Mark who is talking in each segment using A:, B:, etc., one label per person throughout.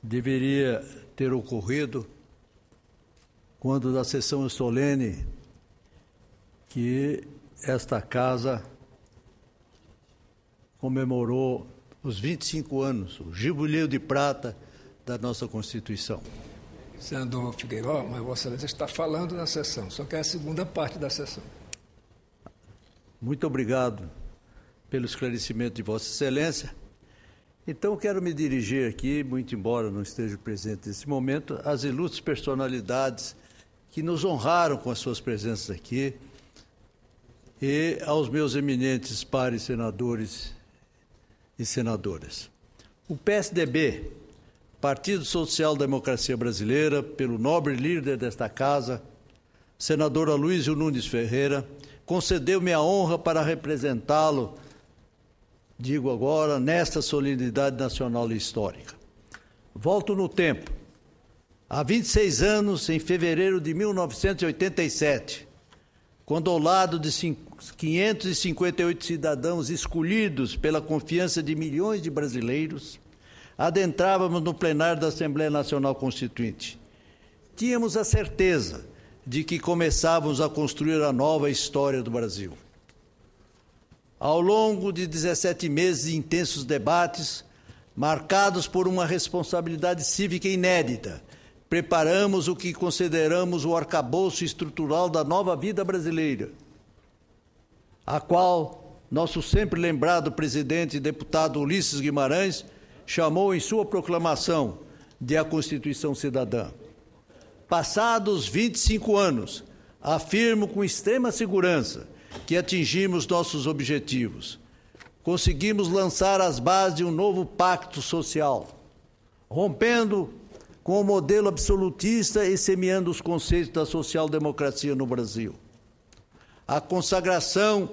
A: deveria ter ocorrido quando da sessão solene que esta Casa comemorou os 25 anos, o Jubileu de Prata da nossa Constituição.
B: Senador Figueiredo, mas Vossa Excelência está falando na sessão, só que é a segunda parte da sessão.
A: Muito obrigado pelo esclarecimento de Vossa Excelência. Então, quero me dirigir aqui, muito embora não esteja presente nesse momento, às ilustres personalidades que nos honraram com as suas presenças aqui e aos meus eminentes pares senadores e senadoras. O PSDB, Partido Social Democracia Brasileira, pelo nobre líder desta Casa, senador Aloysio Nunes Ferreira, concedeu-me a honra para representá-lo, digo agora, nesta solenidade nacional e histórica. Volto no tempo. Há 26 anos, em fevereiro de 1987, quando ao lado de 558 cidadãos escolhidos pela confiança de milhões de brasileiros, adentrávamos no plenário da Assembleia Nacional Constituinte. Tínhamos a certeza de que começávamos a construir a nova história do Brasil. Ao longo de 17 meses de intensos debates, marcados por uma responsabilidade cívica inédita, preparamos o que consideramos o arcabouço estrutural da nova vida brasileira, a qual nosso sempre lembrado presidente e deputado Ulisses Guimarães chamou em sua proclamação de a Constituição Cidadã. Passados 25 anos, afirmo com extrema segurança que atingimos nossos objetivos. Conseguimos lançar as bases de um novo pacto social, rompendo com o modelo absolutista e semeando os conceitos da social-democracia no Brasil. A consagração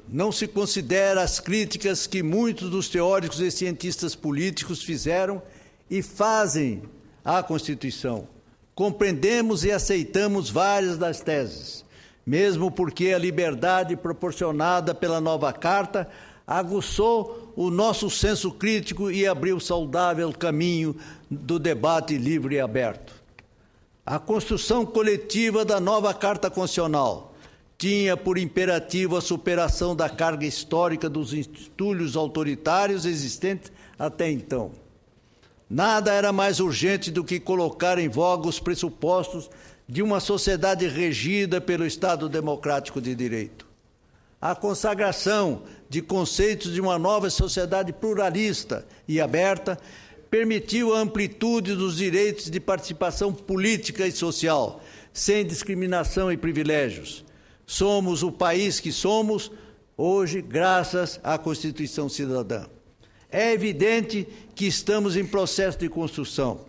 A: não se considera as críticas que muitos dos teóricos e cientistas políticos fizeram e fazem à Constituição. Compreendemos e aceitamos várias das teses, mesmo porque a liberdade proporcionada pela nova Carta aguçou o nosso senso crítico e abriu saudável caminho do debate livre e aberto. A construção coletiva da nova Carta Constitucional tinha por imperativo a superação da carga histórica dos entulhos autoritários existentes até então. Nada era mais urgente do que colocar em voga os pressupostos de uma sociedade regida pelo Estado Democrático de Direito. A consagração de conceitos de uma nova sociedade pluralista e aberta permitiu a amplitude dos direitos de participação política e social, sem discriminação e privilégios. Somos o país que somos hoje, graças à Constituição Cidadã. É evidente que estamos em processo de construção.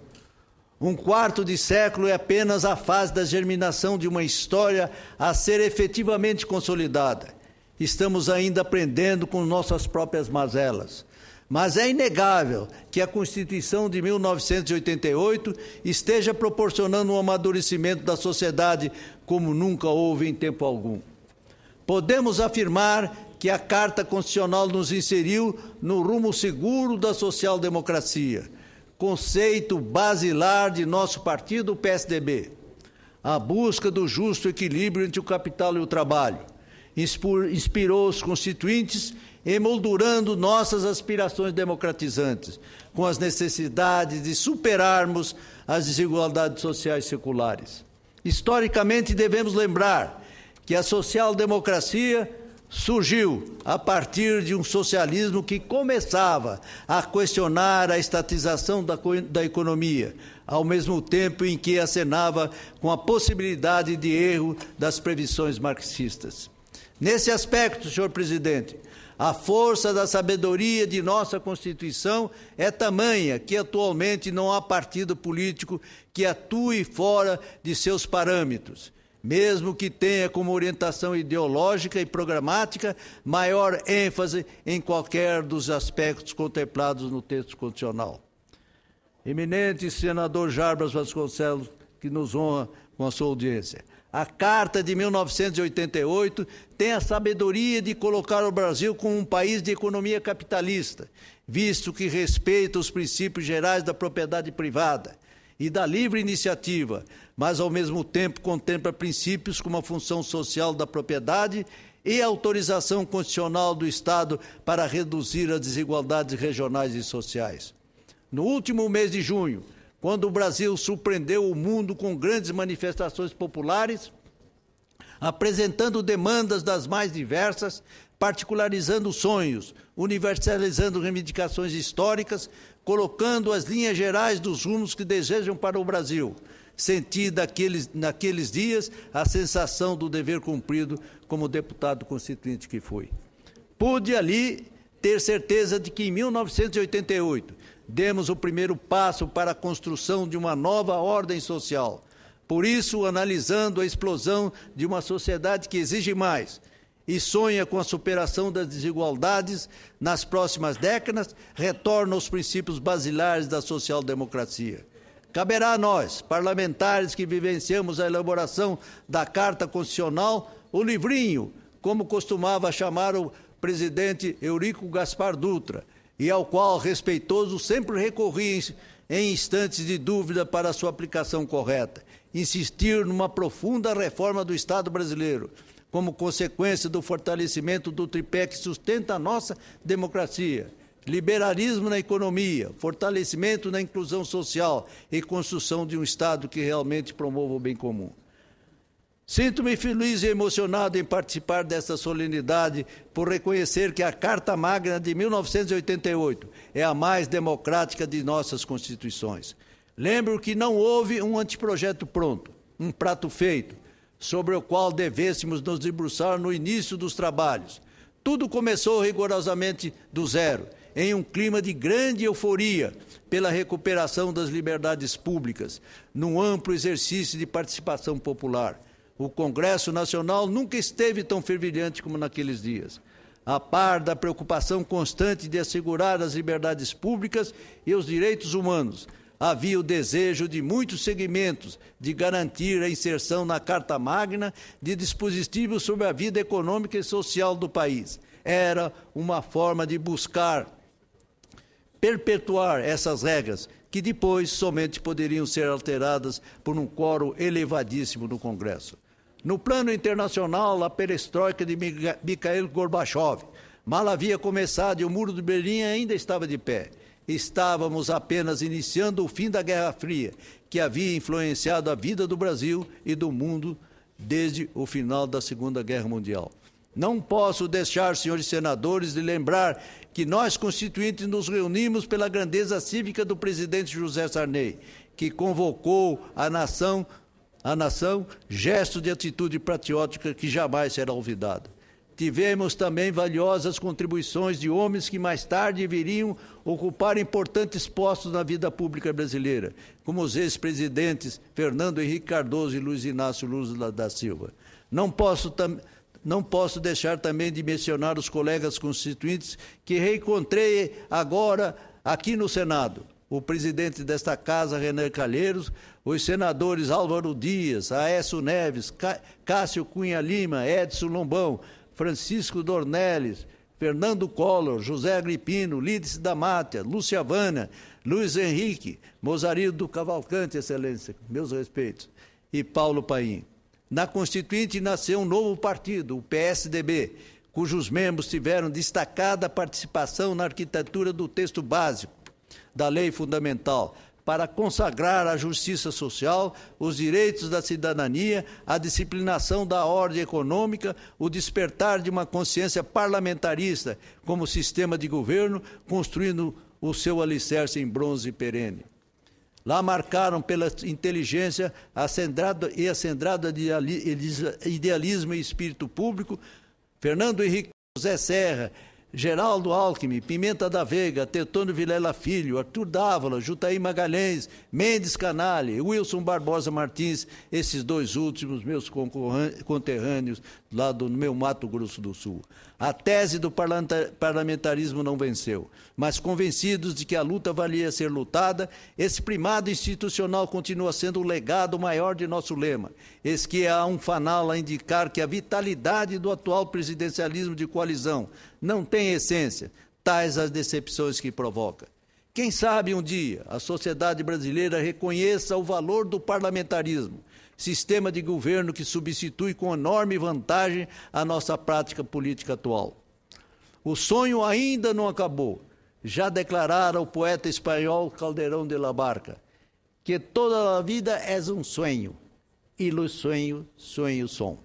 A: Um quarto de século é apenas a fase da germinação de uma história a ser efetivamente consolidada. Estamos ainda aprendendo com nossas próprias mazelas. Mas é inegável que a Constituição de 1988 esteja proporcionando um amadurecimento da sociedade como nunca houve em tempo algum. Podemos afirmar que a Carta Constitucional nos inseriu no rumo seguro da social-democracia, conceito basilar de nosso partido, o PSDB. A busca do justo equilíbrio entre o capital e o trabalho inspirou os constituintes, emoldurando nossas aspirações democratizantes, com as necessidades de superarmos as desigualdades sociais seculares. Historicamente, devemos lembrar que a social-democracia surgiu a partir de um socialismo que começava a questionar a estatização da economia, ao mesmo tempo em que acenava com a possibilidade de erro das previsões marxistas. Nesse aspecto, senhor presidente, a força da sabedoria de nossa Constituição é tamanha que atualmente não há partido político que atue fora de seus parâmetros, mesmo que tenha como orientação ideológica e programática maior ênfase em qualquer dos aspectos contemplados no texto constitucional. Eminente senador Jarbas Vasconcelos, que nos honra com a sua audiência. A Carta de 1988 tem a sabedoria de colocar o Brasil como um país de economia capitalista, visto que respeita os princípios gerais da propriedade privada e da livre iniciativa, mas ao mesmo tempo contempla princípios como a função social da propriedade e a autorização constitucional do Estado para reduzir as desigualdades regionais e sociais. No último mês de junho, quando o Brasil surpreendeu o mundo com grandes manifestações populares, apresentando demandas das mais diversas, particularizando sonhos, universalizando reivindicações históricas, colocando as linhas gerais dos rumos que desejam para o Brasil. Senti naqueles dias a sensação do dever cumprido como deputado constituinte que fui. Pude ali ter certeza de que em 1988 demos o primeiro passo para a construção de uma nova ordem social. Por isso, analisando a explosão de uma sociedade que exige mais e sonha com a superação das desigualdades nas próximas décadas, retorna aos princípios basilares da social-democracia. Caberá a nós, parlamentares que vivenciamos a elaboração da Carta Constitucional, o livrinho, como costumava chamar o presidente Eurico Gaspar Dutra, e ao qual, respeitoso, sempre recorri em instantes de dúvida para a sua aplicação correta. Insistir numa profunda reforma do Estado brasileiro, como consequência do fortalecimento do tripé que sustenta a nossa democracia: liberalismo na economia, fortalecimento na inclusão social e construção de um Estado que realmente promova o bem comum. Sinto-me feliz e emocionado em participar desta solenidade por reconhecer que a Carta Magna de 1988 é a mais democrática de nossas constituições. Lembro que não houve um anteprojeto pronto, um prato feito, sobre o qual devêssemos nos debruçar no início dos trabalhos. Tudo começou rigorosamente do zero, em um clima de grande euforia pela recuperação das liberdades públicas, num amplo exercício de participação popular. O Congresso Nacional nunca esteve tão fervilhante como naqueles dias. A par da preocupação constante de assegurar as liberdades públicas e os direitos humanos, havia o desejo de muitos segmentos de garantir a inserção na Carta Magna de dispositivos sobre a vida econômica e social do país. Era uma forma de buscar perpetuar essas regras, que depois somente poderiam ser alteradas por um quórum elevadíssimo no Congresso. No plano internacional, a perestroika de Mikhail Gorbachev mal havia começado e o Muro de Berlim ainda estava de pé. Estávamos apenas iniciando o fim da Guerra Fria, que havia influenciado a vida do Brasil e do mundo desde o final da Segunda Guerra Mundial. Não posso deixar, senhores senadores, de lembrar que nós, constituintes, nos reunimos pela grandeza cívica do presidente José Sarney, que convocou a nação, gesto de atitude patriótica que jamais será olvidado. Tivemos também valiosas contribuições de homens que mais tarde viriam ocupar importantes postos na vida pública brasileira, como os ex-presidentes Fernando Henrique Cardoso e Luiz Inácio Lula da Silva. Não posso deixar também de mencionar os colegas constituintes que reencontrei agora aqui no Senado. O presidente desta casa, Renan Calheiros, os senadores Álvaro Dias, Aécio Neves, Cássio Cunha Lima, Edson Lombão, Francisco Dornelles, Fernando Collor, José Agripino, Lídice da Mátia, Lúcia Vânia, Luiz Henrique, Mozarildo Cavalcante, excelência, meus respeitos, e Paulo Paim. Na Constituinte nasceu um novo partido, o PSDB, cujos membros tiveram destacada participação na arquitetura do texto básico da Lei Fundamental, para consagrar a justiça social, os direitos da cidadania, a disciplinação da ordem econômica, o despertar de uma consciência parlamentarista como sistema de governo, construindo o seu alicerce em bronze perene. Lá marcaram pela inteligência acendrada idealismo e espírito público Fernando Henrique José Serra, Geraldo Alckmin, Pimenta da Veiga, Teotônio Vilela Filho, Arthur Dávola, Jutaí Magalhães, Mendes Canale, Wilson Barbosa Martins, esses dois últimos meus conterrâneos lá do meu Mato Grosso do Sul. A tese do parlamentarismo não venceu, mas convencidos de que a luta valia ser lutada, esse primado institucional continua sendo o legado maior de nosso lema. Eis que há um fanal a indicar que a vitalidade do atual presidencialismo de coalizão não tem essência, tais as decepções que provoca. Quem sabe um dia a sociedade brasileira reconheça o valor do parlamentarismo, sistema de governo que substitui com enorme vantagem a nossa prática política atual. O sonho ainda não acabou. Já declarara o poeta espanhol Calderón de la Barca, que toda a vida é um sonho, e los sonhos, sonhos são.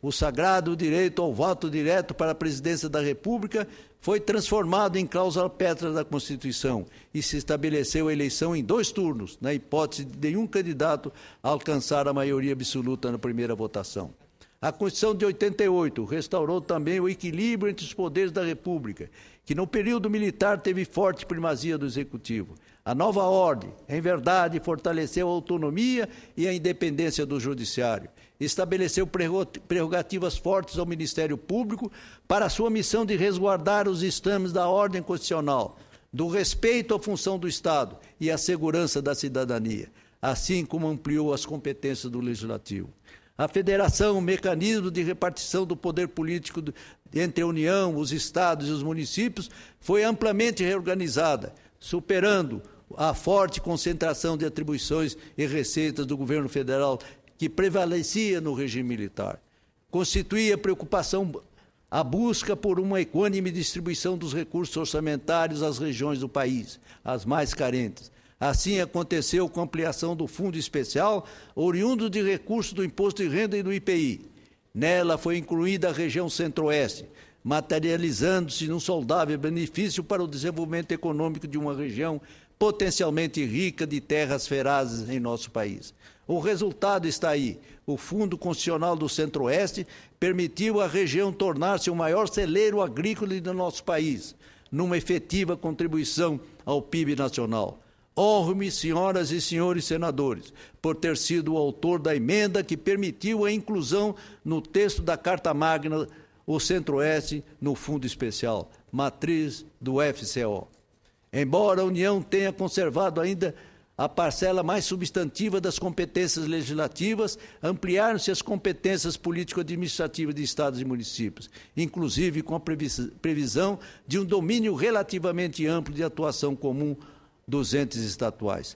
A: O sagrado direito ao voto direto para a presidência da República foi transformado em cláusula pétrea da Constituição e se estabeleceu a eleição em 2 turnos, na hipótese de nenhum candidato alcançar a maioria absoluta na primeira votação. A Constituição de 88 restaurou também o equilíbrio entre os poderes da República, que no período militar teve forte primazia do Executivo. A nova ordem, em verdade, fortaleceu a autonomia e a independência do Judiciário. Estabeleceu prerrogativas fortes ao Ministério Público para a sua missão de resguardar os estames da ordem constitucional, do respeito à função do Estado e à segurança da cidadania, assim como ampliou as competências do Legislativo. A federação, o mecanismo de repartição do poder político entre a União, os Estados e os municípios, foi amplamente reorganizada, superando a forte concentração de atribuições e receitas do governo federal que prevalecia no regime militar. Constituía preocupação a busca por uma equânime distribuição dos recursos orçamentários às regiões do país, as mais carentes. Assim aconteceu com a ampliação do Fundo Especial, oriundo de recursos do Imposto de Renda e do IPI. Nela foi incluída a região Centro-Oeste, materializando-se num saudável benefício para o desenvolvimento econômico de uma região potencialmente rica de terras ferazes em nosso país. O resultado está aí. O Fundo Constitucional do Centro-Oeste permitiu à região tornar-se o maior celeiro agrícola do nosso país, numa efetiva contribuição ao PIB nacional. Honro-me, senhoras e senhores senadores, por ter sido o autor da emenda que permitiu a inclusão no texto da Carta Magna o Centro-Oeste no Fundo Especial, matriz do FCO. Embora a União tenha conservado ainda a parcela mais substantiva das competências legislativas, ampliaram-se as competências político-administrativas de estados e municípios, inclusive com a previsão de um domínio relativamente amplo de atuação comum dos entes estatais.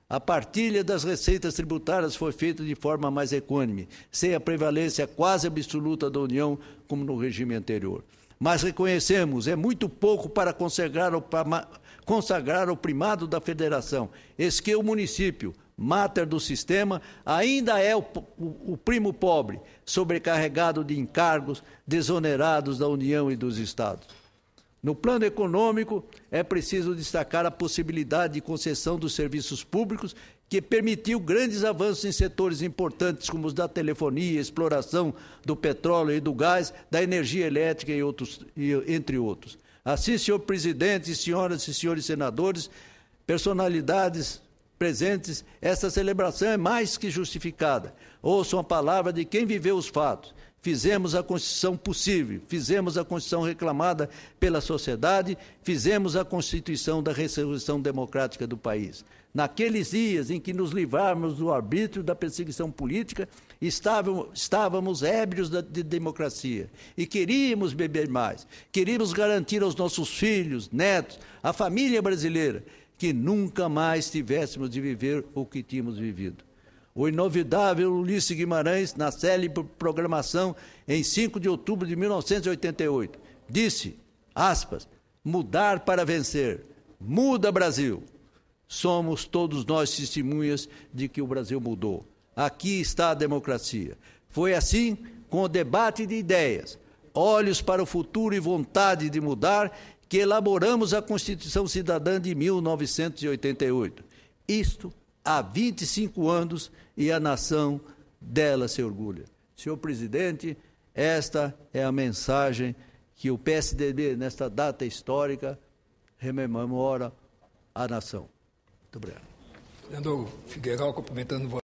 A: A partilha das receitas tributárias foi feita de forma mais equânime, sem a prevalência quase absoluta da União, como no regime anterior. Mas reconhecemos, é muito pouco para consagrar o primado da federação, eis que o município, máter do sistema, ainda é o primo pobre, sobrecarregado de encargos, desonerados da União e dos Estados. No plano econômico, é preciso destacar a possibilidade de concessão dos serviços públicos, que permitiu grandes avanços em setores importantes como os da telefonia, exploração do petróleo e do gás, da energia elétrica entre outros. Assim, senhor presidente, senhoras e senhores senadores, personalidades presentes, esta celebração é mais que justificada. Ouçam a palavra de quem viveu os fatos. Fizemos a Constituição possível, fizemos a Constituição reclamada pela sociedade, fizemos a Constituição da ressurreição democrática do país. Naqueles dias em que nos livrávamos do arbítrio da perseguição política, estávamos ébrios de democracia e queríamos beber mais, queríamos garantir aos nossos filhos, netos, à família brasileira, que nunca mais tivéssemos de viver o que tínhamos vivido. O inovidável Ulisses Guimarães, na célebre proclamação em 5 de outubro de 1988, disse, aspas, mudar para vencer, muda Brasil. Somos todos nós testemunhas de que o Brasil mudou. Aqui está a democracia. Foi assim, com o debate de ideias, olhos para o futuro e vontade de mudar, que elaboramos a Constituição Cidadã de 1988. Isto há 25 anos e a nação dela se orgulha. Senhor presidente, esta é a mensagem que o PSDB, nesta data histórica, rememora a nação. Muito obrigado.
B: Senador Figueiredo, cumprimentando